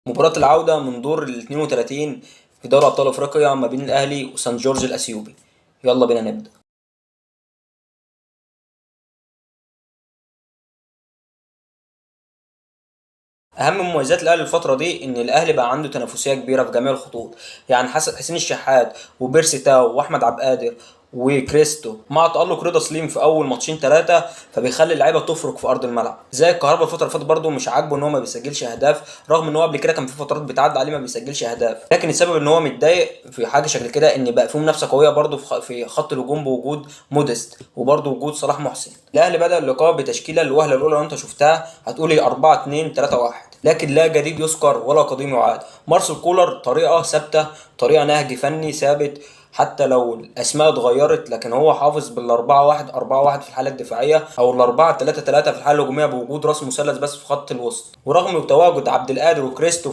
مباراة العودة من دور ال 32 في دوري أبطال أفريقيا ما بين الأهلي وسان جورج الأثيوبي. يلا بينا نبدأ. أهم مميزات الأهلي الفترة دي إن الأهلي بقى عنده تنافسية كبيرة في جميع الخطوط، يعني حسين الشحات وبيرسي تاو وأحمد عبد القادر وكريستو مع تألق رضا سليم في أول ماتشين ثلاثة، فبيخلي اللعيبة تفرق في أرض الملعب. زي الكهرباء الفترة اللي فاتت برضه مش عاجبه إن هو ما بيسجلش أهداف، رغم إن هو قبل كده كان في فترات بتعدي عليه ما بيسجلش أهداف، لكن السبب إن هو متضايق في حاجة شكل كده إن بقى في منافسة قوية برضه في خط الهجوم بوجود موديست وبرضه وجود صلاح محسن. الأهلي بدأ اللقاء بتشكيلة الوهلة الأولى لو أنت شفتها هتقولي 4-2-3-1، لكن لا جديد يذكر ولا قديم يعاد. مارسيل كولر طريقة ثابتة، طريقة نهج فني ثابت، حتى لو الأسماء اتغيرت لكن هو حافظ بال4-1-4-1 في الحالة الدفاعية أو ال4-3-3 في الحالة الهجومية بوجود راس مثلث بس في خط الوسط. ورغم تواجد عبد القادر وكريستو